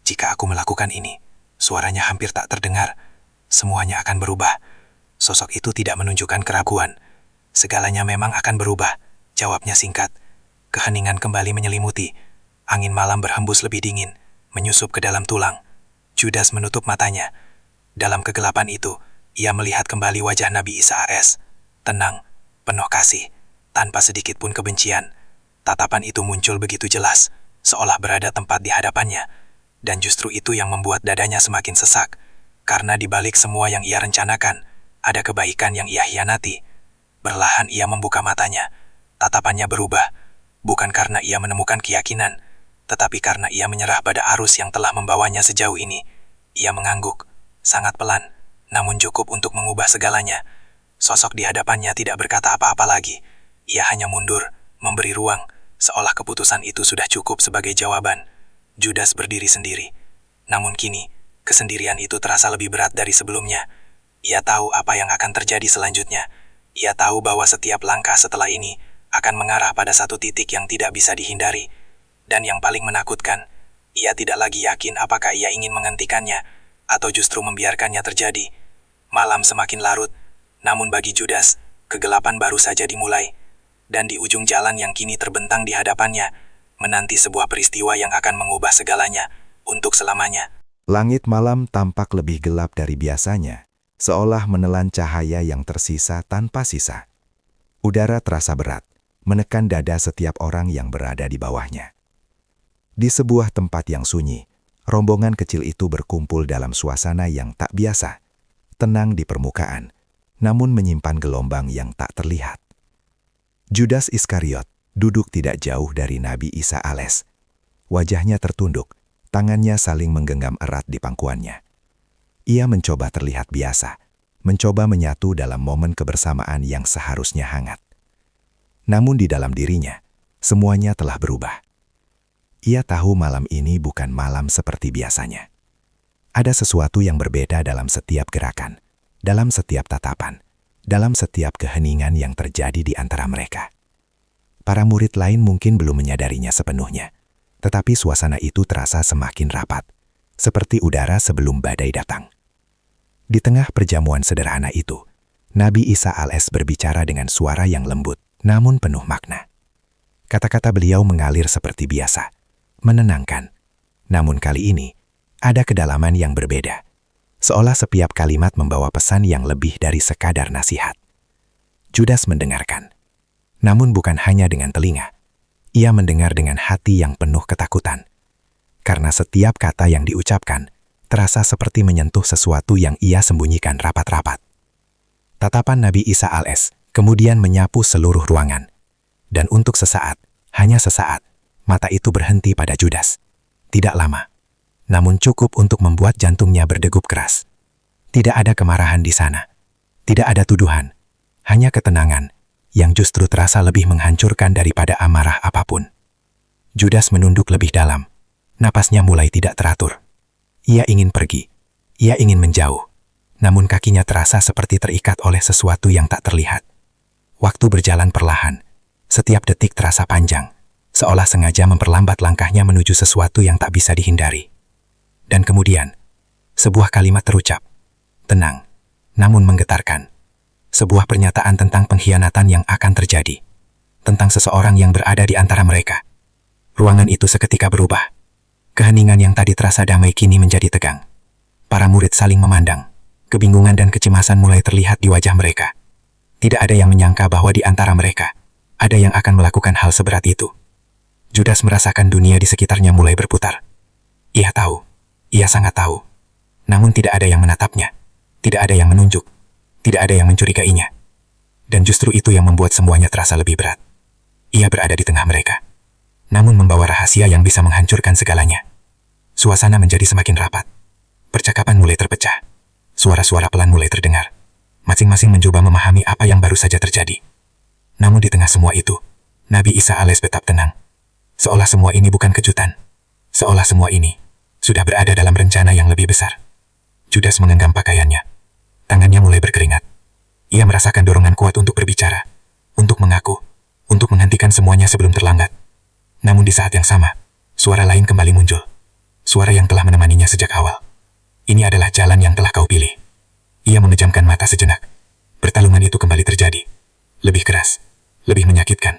Jika aku melakukan ini, suaranya hampir tak terdengar. Semuanya akan berubah. Sosok itu tidak menunjukkan keraguan. Segalanya memang akan berubah, jawabnya singkat. Keheningan kembali menyelimuti. Angin malam berhembus lebih dingin, menyusup ke dalam tulang. Judas menutup matanya. Dalam kegelapan itu, ia melihat kembali wajah Nabi Isa AS. Tenang, penuh kasih, tanpa sedikit pun kebencian. Tatapan itu muncul begitu jelas, seolah berada tepat di hadapannya. Dan justru itu yang membuat dadanya semakin sesak. Karena di balik semua yang ia rencanakan, ada kebaikan yang ia hianati. Perlahan ia membuka matanya. Tatapannya berubah, bukan karena ia menemukan keyakinan, tetapi karena ia menyerah pada arus yang telah membawanya sejauh ini. Ia mengangguk, sangat pelan, namun cukup untuk mengubah segalanya. Sosok di hadapannya tidak berkata apa-apa lagi. Ia hanya mundur, memberi ruang, seolah keputusan itu sudah cukup sebagai jawaban. Judas berdiri sendiri. Namun kini, kesendirian itu terasa lebih berat dari sebelumnya. Ia tahu apa yang akan terjadi selanjutnya. Ia tahu bahwa setiap langkah setelah ini akan mengarah pada satu titik yang tidak bisa dihindari. Dan yang paling menakutkan, ia tidak lagi yakin apakah ia ingin menghentikannya atau justru membiarkannya terjadi. Malam semakin larut, namun bagi Judas, kegelapan baru saja dimulai. Dan di ujung jalan yang kini terbentang di hadapannya, menanti sebuah peristiwa yang akan mengubah segalanya untuk selamanya. Langit malam tampak lebih gelap dari biasanya, seolah menelan cahaya yang tersisa tanpa sisa. Udara terasa berat, menekan dada setiap orang yang berada di bawahnya. Di sebuah tempat yang sunyi, rombongan kecil itu berkumpul dalam suasana yang tak biasa, tenang di permukaan, namun menyimpan gelombang yang tak terlihat. Judas Iskariot duduk tidak jauh dari Nabi Isa AS. Wajahnya tertunduk, tangannya saling menggenggam erat di pangkuannya. Ia mencoba terlihat biasa, mencoba menyatu dalam momen kebersamaan yang seharusnya hangat. Namun di dalam dirinya, semuanya telah berubah. Ia tahu malam ini bukan malam seperti biasanya. Ada sesuatu yang berbeda dalam setiap gerakan, dalam setiap tatapan, dalam setiap keheningan yang terjadi di antara mereka. Para murid lain mungkin belum menyadarinya sepenuhnya, tetapi suasana itu terasa semakin rapat, seperti udara sebelum badai datang. Di tengah perjamuan sederhana itu, Nabi Isa AS berbicara dengan suara yang lembut, namun penuh makna. Kata-kata beliau mengalir seperti biasa, menenangkan. Namun kali ini, ada kedalaman yang berbeda. Seolah setiap kalimat membawa pesan yang lebih dari sekadar nasihat. Judas mendengarkan. Namun bukan hanya dengan telinga. Ia mendengar dengan hati yang penuh ketakutan. Karena setiap kata yang diucapkan, terasa seperti menyentuh sesuatu yang ia sembunyikan rapat-rapat. Tatapan Nabi Isa AS kemudian menyapu seluruh ruangan. Dan untuk sesaat, hanya sesaat, mata itu berhenti pada Judas. Tidak lama, namun cukup untuk membuat jantungnya berdegup keras. Tidak ada kemarahan di sana. Tidak ada tuduhan. Hanya ketenangan yang justru terasa lebih menghancurkan daripada amarah apapun. Judas menunduk lebih dalam. Napasnya mulai tidak teratur. Ia ingin pergi. Ia ingin menjauh. Namun kakinya terasa seperti terikat oleh sesuatu yang tak terlihat. Waktu berjalan perlahan. Setiap detik terasa panjang. Seolah sengaja memperlambat langkahnya menuju sesuatu yang tak bisa dihindari. Dan kemudian, sebuah kalimat terucap. Tenang, namun menggetarkan. Sebuah pernyataan tentang pengkhianatan yang akan terjadi. Tentang seseorang yang berada di antara mereka. Ruangan itu seketika berubah. Keheningan yang tadi terasa damai kini menjadi tegang. Para murid saling memandang. Kebingungan dan kecemasan mulai terlihat di wajah mereka. Tidak ada yang menyangka bahwa di antara mereka, ada yang akan melakukan hal seberat itu. Judas merasakan dunia di sekitarnya mulai berputar. Ia tahu. Ia sangat tahu. Namun tidak ada yang menatapnya. Tidak ada yang menunjuk. Tidak ada yang mencurigainya. Dan justru itu yang membuat semuanya terasa lebih berat. Ia berada di tengah mereka. Namun membawa rahasia yang bisa menghancurkan segalanya. Suasana menjadi semakin rapat. Percakapan mulai terpecah. Suara-suara pelan mulai terdengar. Masing-masing mencoba memahami apa yang baru saja terjadi. Namun di tengah semua itu, Nabi Isa AS tetap tenang. Seolah semua ini bukan kejutan. Seolah semua ini sudah berada dalam rencana yang lebih besar. Judas menggenggam pakaiannya. Tangannya mulai berkeringat. Ia merasakan dorongan kuat untuk berbicara, untuk mengaku, untuk menghentikan semuanya sebelum terlambat. Namun di saat yang sama, suara lain kembali muncul. Suara yang telah menemaninya sejak awal. Ini adalah jalan yang telah kau pilih. Ia memejamkan mata sejenak. Pertarungan itu kembali terjadi. Lebih keras, lebih menyakitkan,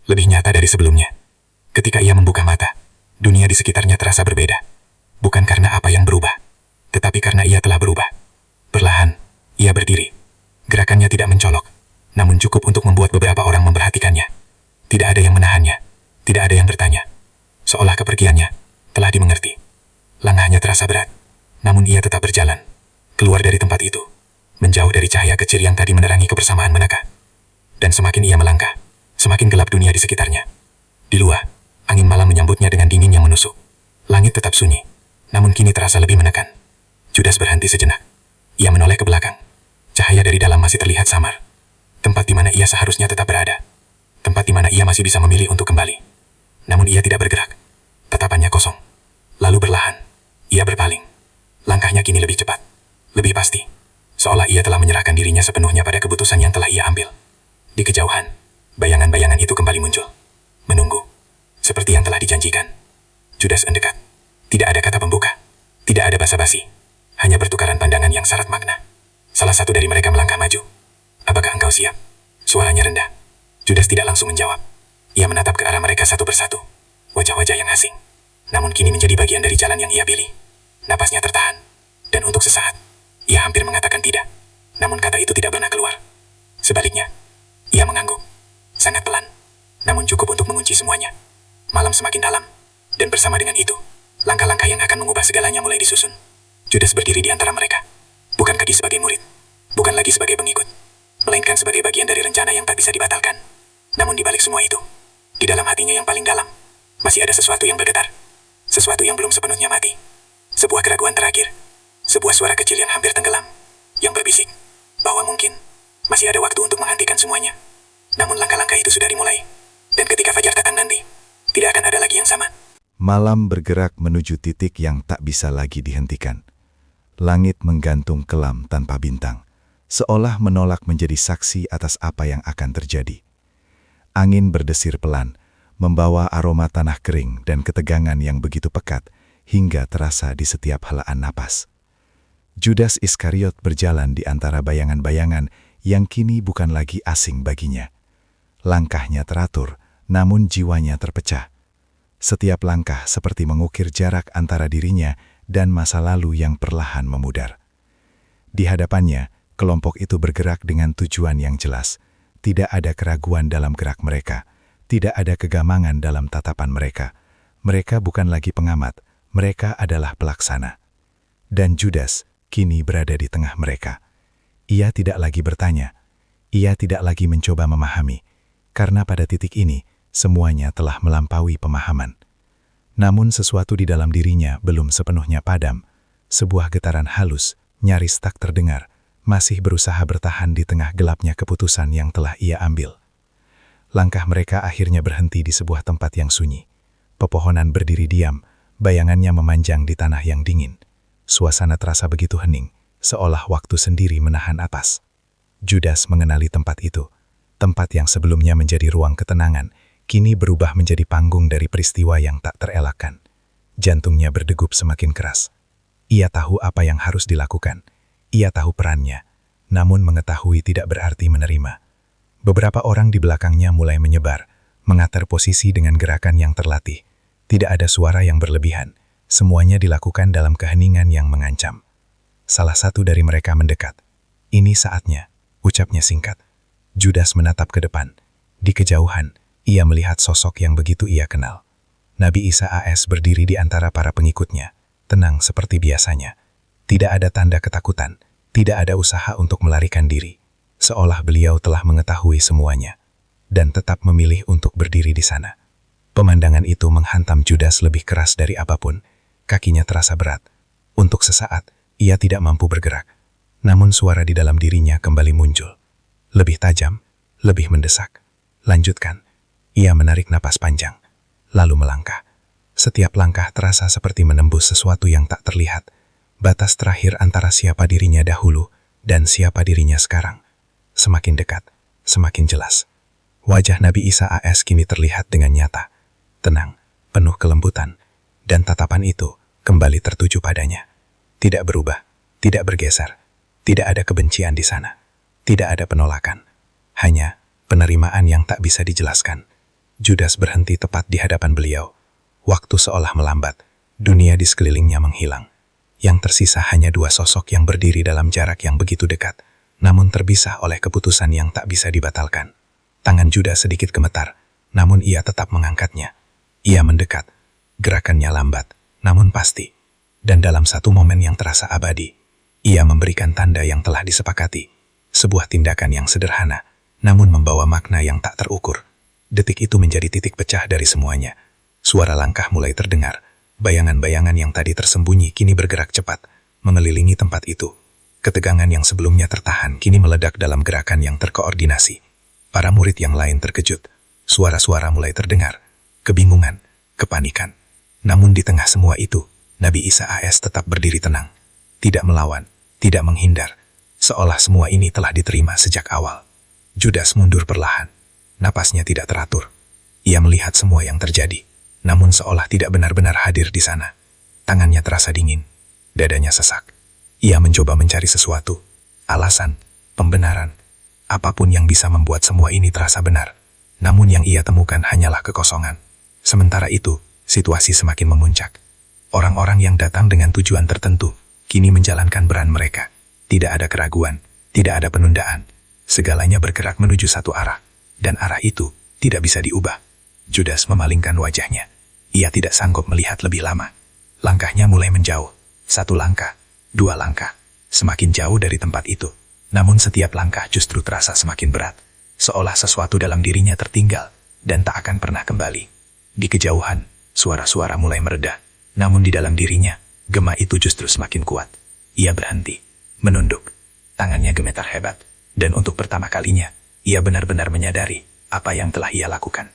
lebih nyata dari sebelumnya. Ketika ia membuka mata, dunia di sekitarnya terasa berbeda. Bukan karena apa yang berubah, tetapi karena ia telah berubah. Perlahan, ia berdiri. Gerakannya tidak mencolok, namun cukup untuk membuat beberapa orang memperhatikannya. Tidak ada yang menahannya. Tidak ada yang bertanya. Seolah kepergiannya telah dimengerti. Langkahnya terasa berat, namun ia tetap berjalan. Keluar dari tempat itu, menjauh dari cahaya kecil yang tadi menerangi kebersamaan mereka. Dan semakin ia melangkah, semakin gelap dunia di sekitarnya. Di luar, angin malam menyambutnya dengan dingin yang menusuk. Langit tetap sunyi, namun kini terasa lebih menekan. Judas berhenti sejenak. Ia menoleh ke belakang. Cahaya dari dalam masih terlihat samar. Tempat di mana ia seharusnya tetap berada. Tempat di mana ia masih bisa memilih untuk kembali. Namun ia tidak bergerak. Tatapannya kosong. Lalu perlahan, ia berpaling. Langkahnya kini lebih cepat. Lebih pasti. Seolah ia telah menyerahkan dirinya sepenuhnya pada keputusan yang telah ia ambil. Di kejauhan, bayangan-bayangan itu kembali muncul. Menunggu. Seperti yang telah dijanjikan. Judas mendekat. Tidak ada kata pembuka. Tidak ada basa-basi. Hanya pertukaran pandangan yang syarat makna. Salah satu dari mereka melangkah maju. Apakah engkau siap? Suaranya rendah. Judas tidak langsung menjawab. Ia menatap ke arah mereka satu persatu. Wajah-wajah yang asing. Namun kini menjadi bagian dari jalan yang ia pilih. Napasnya tertahan. Dan untuk sesaat, ia hampir mengatakan tidak. Namun kata itu tidak pernah keluar. Sebaliknya, ia mengangguk. Sangat pelan. Namun cukup untuk mengunci semuanya. Malam semakin dalam. Dan bersama dengan itu, langkah-langkah yang akan mengubah segalanya mulai disusun. Judas berdiri di antara mereka. Bukan lagi sebagai murid. Bukan lagi sebagai pengikut. Melainkan sebagai bagian dari rencana yang tak bisa dibatalkan. Namun di balik semua itu, di dalam hatinya yang paling dalam, masih ada sesuatu yang bergetar. Sesuatu yang belum sepenuhnya mati. Sebuah keraguan terakhir. Sebuah suara kecil yang hampir tenggelam. Yang berbisik bahwa mungkin masih ada waktu untuk menghentikan semuanya. Namun langkah-langkah itu sudah dimulai. Dan ketika fajar datang nanti, tidak akan ada lagi yang sama. Malam bergerak menuju titik yang tak bisa lagi dihentikan. Langit menggantung kelam tanpa bintang, seolah menolak menjadi saksi atas apa yang akan terjadi. Angin berdesir pelan, membawa aroma tanah kering dan ketegangan yang begitu pekat hingga terasa di setiap helaan napas. Judas Iskariot berjalan di antara bayangan-bayangan yang kini bukan lagi asing baginya. Langkahnya teratur, namun jiwanya terpecah. Setiap langkah seperti mengukir jarak antara dirinya dan masa lalu yang perlahan memudar. Di hadapannya, kelompok itu bergerak dengan tujuan yang jelas. Tidak ada keraguan dalam gerak mereka. Tidak ada kegamangan dalam tatapan mereka. Mereka bukan lagi pengamat, mereka adalah pelaksana. Dan Judas kini berada di tengah mereka. Ia tidak lagi bertanya. Ia tidak lagi mencoba memahami. Karena pada titik ini, semuanya telah melampaui pemahaman. Namun sesuatu di dalam dirinya belum sepenuhnya padam. Sebuah getaran halus, nyaris tak terdengar, masih berusaha bertahan di tengah gelapnya keputusan yang telah ia ambil. Langkah mereka akhirnya berhenti di sebuah tempat yang sunyi. Pepohonan berdiri diam, bayangannya memanjang di tanah yang dingin. Suasana terasa begitu hening, seolah waktu sendiri menahan napas. Judas mengenali tempat itu. Tempat yang sebelumnya menjadi ruang ketenangan, kini berubah menjadi panggung dari peristiwa yang tak terelakkan. Jantungnya berdegup semakin keras. Ia tahu apa yang harus dilakukan. Ia tahu perannya, namun mengetahui tidak berarti menerima. Beberapa orang di belakangnya mulai menyebar, mengatur posisi dengan gerakan yang terlatih. Tidak ada suara yang berlebihan. Semuanya dilakukan dalam keheningan yang mengancam. Salah satu dari mereka mendekat. Ini saatnya, ucapnya singkat. Judas menatap ke depan. Di kejauhan, ia melihat sosok yang begitu ia kenal. Nabi Isa AS berdiri di antara para pengikutnya, tenang seperti biasanya. Tidak ada tanda ketakutan, tidak ada usaha untuk melarikan diri. Seolah beliau telah mengetahui semuanya, dan tetap memilih untuk berdiri di sana. Pemandangan itu menghantam Judas lebih keras dari apapun. Kakinya terasa berat. Untuk sesaat, ia tidak mampu bergerak. Namun suara di dalam dirinya kembali muncul. Lebih tajam, lebih mendesak. Lanjutkan. Ia menarik napas panjang, lalu melangkah. Setiap langkah terasa seperti menembus sesuatu yang tak terlihat. Batas terakhir antara siapa dirinya dahulu dan siapa dirinya sekarang. Semakin dekat, semakin jelas. Wajah Nabi Isa AS kini terlihat dengan nyata. Tenang, penuh kelembutan. Dan tatapan itu kembali tertuju padanya. Tidak berubah, tidak bergeser. Tidak ada kebencian di sana. Tidak ada penolakan. Hanya penerimaan yang tak bisa dijelaskan. Judas berhenti tepat di hadapan beliau. Waktu seolah melambat. Dunia di sekelilingnya menghilang. Yang tersisa hanya dua sosok yang berdiri dalam jarak yang begitu dekat, namun terpisah oleh keputusan yang tak bisa dibatalkan. Tangan Judas sedikit gemetar, namun ia tetap mengangkatnya. Ia mendekat. Gerakannya lambat, namun pasti. Dan dalam satu momen yang terasa abadi, ia memberikan tanda yang telah disepakati. Sebuah tindakan yang sederhana, namun membawa makna yang tak terukur. Detik itu menjadi titik pecah dari semuanya. Suara langkah mulai terdengar. Bayangan-bayangan yang tadi tersembunyi kini bergerak cepat, mengelilingi tempat itu. Ketegangan yang sebelumnya tertahan kini meledak dalam gerakan yang terkoordinasi. Para murid yang lain terkejut. Suara-suara mulai terdengar. Kebingungan, kepanikan. Namun di tengah semua itu, Nabi Isa AS tetap berdiri tenang. Tidak melawan, tidak menghindar. Seolah semua ini telah diterima sejak awal. Judas mundur perlahan. Napasnya tidak teratur. Ia melihat semua yang terjadi, namun seolah tidak benar-benar hadir di sana. Tangannya terasa dingin. Dadanya sesak. Ia mencoba mencari sesuatu, alasan, pembenaran, apapun yang bisa membuat semua ini terasa benar. Namun yang ia temukan hanyalah kekosongan. Sementara itu, situasi semakin memuncak. Orang-orang yang datang dengan tujuan tertentu, kini menjalankan peran mereka. Tidak ada keraguan, tidak ada penundaan. Segalanya bergerak menuju satu arah, dan arah itu tidak bisa diubah. Judas memalingkan wajahnya. Ia tidak sanggup melihat lebih lama. Langkahnya mulai menjauh. 1 langkah, 2 langkah. Semakin jauh dari tempat itu. Namun setiap langkah justru terasa semakin berat. Seolah sesuatu dalam dirinya tertinggal dan tak akan pernah kembali. Di kejauhan, suara-suara mulai mereda. Namun di dalam dirinya, gema itu justru semakin kuat. Ia berhenti, menunduk. Tangannya gemetar hebat. Dan untuk pertama kalinya, ia benar-benar menyadari apa yang telah ia lakukan.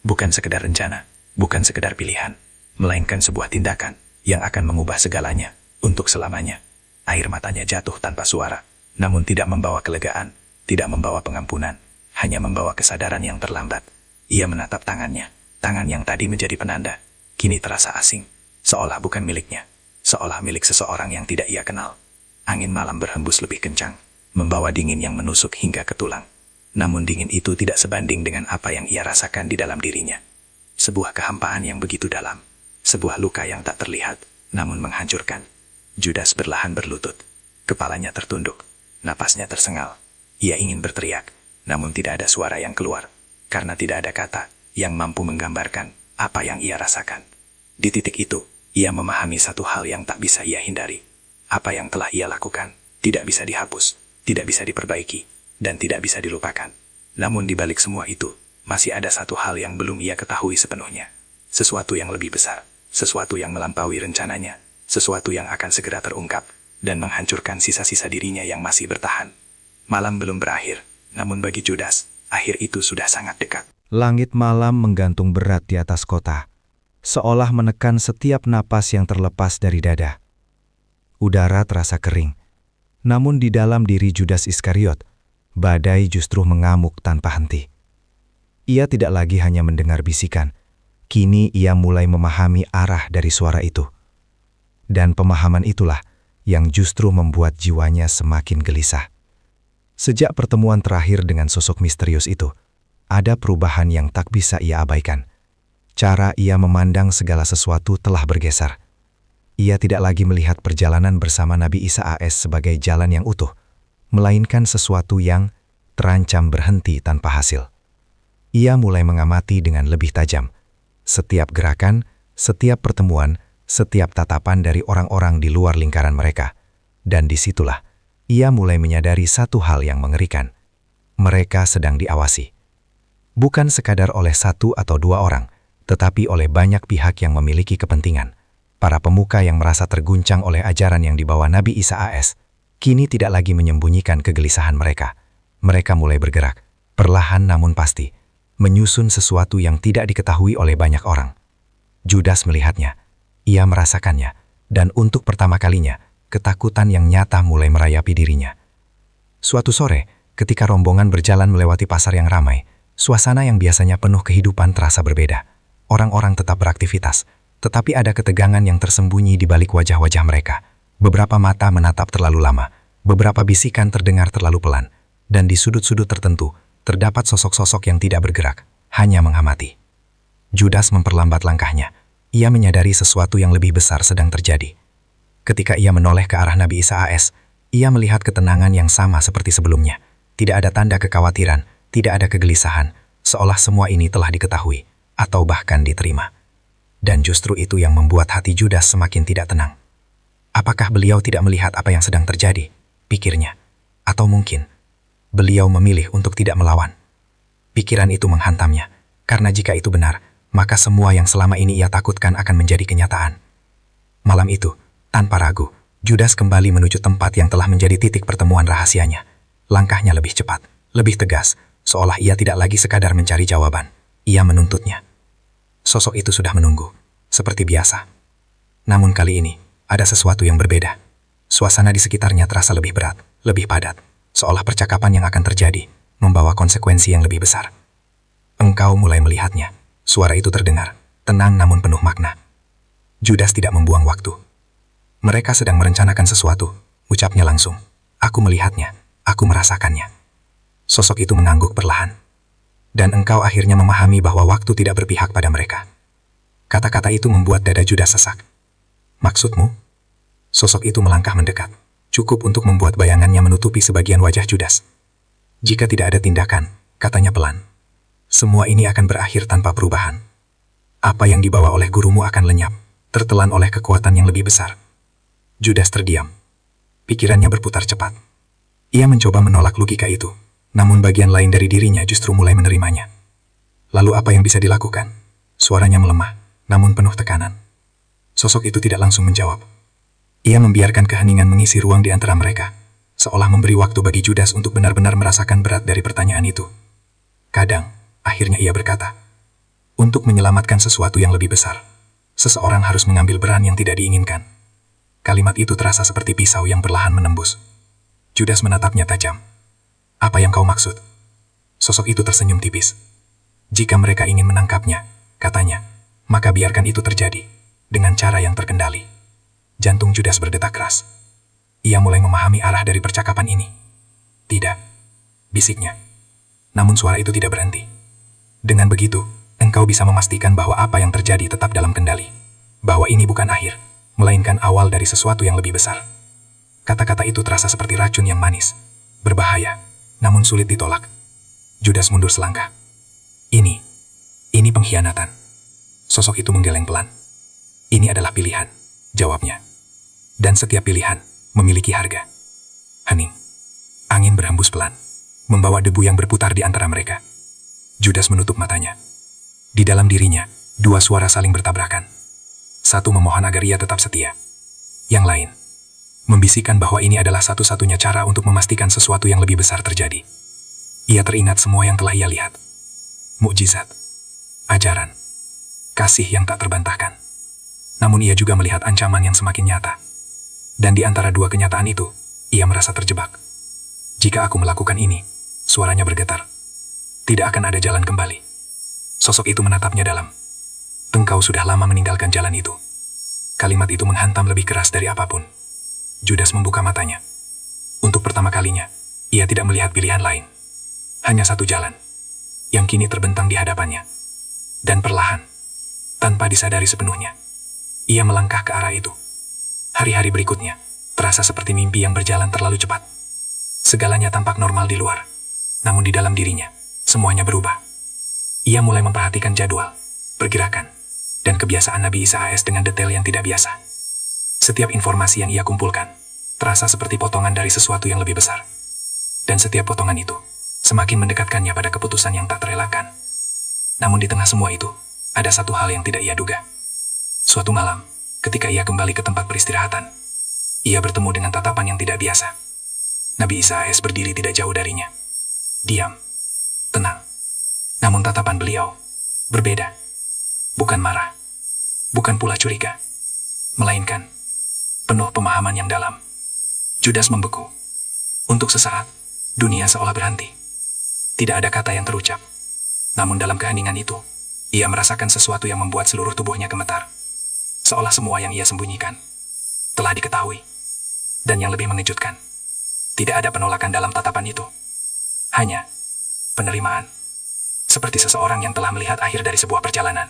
Bukan sekedar rencana, bukan sekedar pilihan, melainkan sebuah tindakan yang akan mengubah segalanya untuk selamanya. Air matanya jatuh tanpa suara, namun tidak membawa kelegaan, tidak membawa pengampunan, hanya membawa kesadaran yang terlambat. Ia menatap tangannya, tangan yang tadi menjadi penanda, kini terasa asing, seolah bukan miliknya, seolah milik seseorang yang tidak ia kenal. Angin malam berhembus lebih kencang, membawa dingin yang menusuk hingga ke tulang. Namun dingin itu tidak sebanding dengan apa yang ia rasakan di dalam dirinya. Sebuah kehampaan yang begitu dalam, sebuah luka yang tak terlihat, namun menghancurkan. Judas berlahan berlutut, kepalanya tertunduk, napasnya tersengal. Ia ingin berteriak, namun tidak ada suara yang keluar, karena tidak ada kata yang mampu menggambarkan apa yang ia rasakan. Di titik itu, ia memahami satu hal yang tak bisa ia hindari. Apa yang telah ia lakukan tidak bisa dihapus, tidak bisa diperbaiki, dan tidak bisa dilupakan. Namun di balik semua itu, masih ada satu hal yang belum ia ketahui sepenuhnya. Sesuatu yang lebih besar, sesuatu yang melampaui rencananya, sesuatu yang akan segera terungkap, dan menghancurkan sisa-sisa dirinya yang masih bertahan. Malam belum berakhir, namun bagi Judas, akhir itu sudah sangat dekat. Langit malam menggantung berat di atas kota, seolah menekan setiap napas yang terlepas dari dada. Udara terasa kering, namun di dalam diri Judas Iskariot, badai justru mengamuk tanpa henti. Ia tidak lagi hanya mendengar bisikan, kini ia mulai memahami arah dari suara itu. Dan pemahaman itulah yang justru membuat jiwanya semakin gelisah. Sejak pertemuan terakhir dengan sosok misterius itu, ada perubahan yang tak bisa ia abaikan. Cara ia memandang segala sesuatu telah bergeser. Ia tidak lagi melihat perjalanan bersama Nabi Isa AS sebagai jalan yang utuh, melainkan sesuatu yang terancam berhenti tanpa hasil. Ia mulai mengamati dengan lebih tajam. Setiap gerakan, setiap pertemuan, setiap tatapan dari orang-orang di luar lingkaran mereka. Dan disitulah, ia mulai menyadari satu hal yang mengerikan. Mereka sedang diawasi. Bukan sekadar oleh 1 atau 2 orang, tetapi oleh banyak pihak yang memiliki kepentingan. Para pemuka yang merasa terguncang oleh ajaran yang dibawa Nabi Isa AS, kini tidak lagi menyembunyikan kegelisahan mereka. Mereka mulai bergerak, perlahan namun pasti, menyusun sesuatu yang tidak diketahui oleh banyak orang. Judas melihatnya, ia merasakannya, dan untuk pertama kalinya, ketakutan yang nyata mulai merayapi dirinya. Suatu sore, ketika rombongan berjalan melewati pasar yang ramai, suasana yang biasanya penuh kehidupan terasa berbeda. Orang-orang tetap beraktivitas, tetapi ada ketegangan yang tersembunyi di balik wajah-wajah mereka. Beberapa mata menatap terlalu lama, beberapa bisikan terdengar terlalu pelan, dan di sudut-sudut tertentu, terdapat sosok-sosok yang tidak bergerak, hanya mengamati. Judas memperlambat langkahnya. Ia menyadari sesuatu yang lebih besar sedang terjadi. Ketika ia menoleh ke arah Nabi Isa AS, ia melihat ketenangan yang sama seperti sebelumnya. Tidak ada tanda kekhawatiran, tidak ada kegelisahan, seolah semua ini telah diketahui, atau bahkan diterima. Dan justru itu yang membuat hati Judas semakin tidak tenang. Apakah beliau tidak melihat apa yang sedang terjadi? Pikirnya. Atau mungkin, beliau memilih untuk tidak melawan. Pikiran itu menghantamnya, karena jika itu benar, maka semua yang selama ini ia takutkan akan menjadi kenyataan. Malam itu, tanpa ragu, Judas kembali menuju tempat yang telah menjadi titik pertemuan rahasianya. Langkahnya lebih cepat, lebih tegas, seolah ia tidak lagi sekadar mencari jawaban. Ia menuntutnya. Sosok itu sudah menunggu, seperti biasa. Namun kali ini, ada sesuatu yang berbeda. Suasana di sekitarnya terasa lebih berat, lebih padat, seolah percakapan yang akan terjadi membawa konsekuensi yang lebih besar. Engkau mulai melihatnya. Suara itu terdengar, tenang namun penuh makna. Judas tidak membuang waktu. Mereka sedang merencanakan sesuatu, ucapnya langsung. Aku melihatnya, aku merasakannya. Sosok itu mengangguk perlahan. Dan engkau akhirnya memahami bahwa waktu tidak berpihak pada mereka. Kata-kata itu membuat dada Judas sesak. Maksudmu? Sosok itu melangkah mendekat, cukup untuk membuat bayangannya menutupi sebagian wajah Judas. Jika tidak ada tindakan, katanya pelan, semua ini akan berakhir tanpa perubahan. Apa yang dibawa oleh gurumu akan lenyap, tertelan oleh kekuatan yang lebih besar. Judas terdiam. Pikirannya berputar cepat. Ia mencoba menolak logika itu, namun bagian lain dari dirinya justru mulai menerimanya. Lalu apa yang bisa dilakukan? Suaranya melemah, namun penuh tekanan. Sosok itu tidak langsung menjawab. Ia membiarkan keheningan mengisi ruang di antara mereka, seolah memberi waktu bagi Judas untuk benar-benar merasakan berat dari pertanyaan itu. Kadang, akhirnya ia berkata, untuk menyelamatkan sesuatu yang lebih besar, seseorang harus mengambil peran yang tidak diinginkan. Kalimat itu terasa seperti pisau yang perlahan menembus. Judas menatapnya tajam. Apa yang kau maksud? Sosok itu tersenyum tipis. Jika mereka ingin menangkapnya, katanya, maka biarkan itu terjadi, dengan cara yang terkendali. Jantung Judas berdetak keras. Ia mulai memahami arah dari percakapan ini. Tidak, bisiknya. Namun suara itu tidak berhenti. Dengan begitu, engkau bisa memastikan bahwa apa yang terjadi tetap dalam kendali. Bahwa ini bukan akhir, melainkan awal dari sesuatu yang lebih besar. Kata-kata itu terasa seperti racun yang manis, berbahaya, namun sulit ditolak. Judas mundur selangkah. Ini pengkhianatan. Sosok itu menggeleng pelan. Ini adalah pilihan, jawabnya. Dan setiap pilihan memiliki harga. Hening. Angin berhembus pelan, membawa debu yang berputar di antara mereka. Judas menutup matanya. Di dalam dirinya, dua suara saling bertabrakan. Satu memohon agar ia tetap setia. Yang lain, membisikkan bahwa ini adalah satu-satunya cara untuk memastikan sesuatu yang lebih besar terjadi. Ia teringat semua yang telah ia lihat. Mukjizat, ajaran, kasih yang tak terbantahkan. Namun ia juga melihat ancaman yang semakin nyata. Dan di antara dua kenyataan itu, ia merasa terjebak. Jika aku melakukan ini, suaranya bergetar. Tidak akan ada jalan kembali. Sosok itu menatapnya dalam. Engkau sudah lama meninggalkan jalan itu. Kalimat itu menghantam lebih keras dari apapun. Judas membuka matanya. Untuk pertama kalinya, ia tidak melihat pilihan lain. Hanya satu jalan, yang kini terbentang di hadapannya. Dan perlahan, tanpa disadari sepenuhnya, ia melangkah ke arah itu. Hari-hari berikutnya, terasa seperti mimpi yang berjalan terlalu cepat. Segalanya tampak normal di luar, namun di dalam dirinya, semuanya berubah. Ia mulai memperhatikan jadwal, pergerakan, dan kebiasaan Nabi Isa AS dengan detail yang tidak biasa. Setiap informasi yang ia kumpulkan, terasa seperti potongan dari sesuatu yang lebih besar. Dan setiap potongan itu, semakin mendekatkannya pada keputusan yang tak terelakkan. Namun di tengah semua itu, ada satu hal yang tidak ia duga. Suatu malam, ketika ia kembali ke tempat peristirahatan, ia bertemu dengan tatapan yang tidak biasa. Nabi Isa AS berdiri tidak jauh darinya. Diam, tenang. Namun tatapan beliau berbeda. Bukan marah, bukan pula curiga, melainkan penuh pemahaman yang dalam. Judas membeku. Untuk sesaat, dunia seolah berhenti. Tidak ada kata yang terucap. Namun dalam keheningan itu, ia merasakan sesuatu yang membuat seluruh tubuhnya gemetar. Seolah semua yang ia sembunyikan telah diketahui. Dan yang lebih mengejutkan, tidak ada penolakan dalam tatapan itu. Hanya penerimaan. Seperti seseorang yang telah melihat akhir dari sebuah perjalanan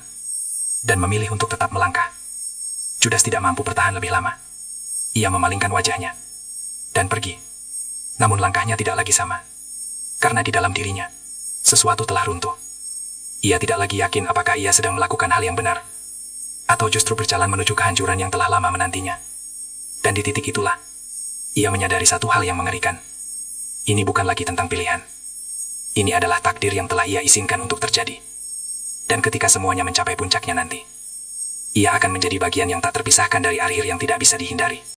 dan memilih untuk tetap melangkah. Judas tidak mampu bertahan lebih lama. Ia memalingkan wajahnya dan pergi. Namun langkahnya tidak lagi sama. Karena di dalam dirinya, sesuatu telah runtuh. Ia tidak lagi yakin apakah ia sedang melakukan hal yang benar, atau justru berjalan menuju kehancuran yang telah lama menantinya. Dan di titik itulah, ia menyadari satu hal yang mengerikan. Ini bukan lagi tentang pilihan. Ini adalah takdir yang telah ia izinkan untuk terjadi. Dan ketika semuanya mencapai puncaknya nanti, ia akan menjadi bagian yang tak terpisahkan dari akhir yang tidak bisa dihindari.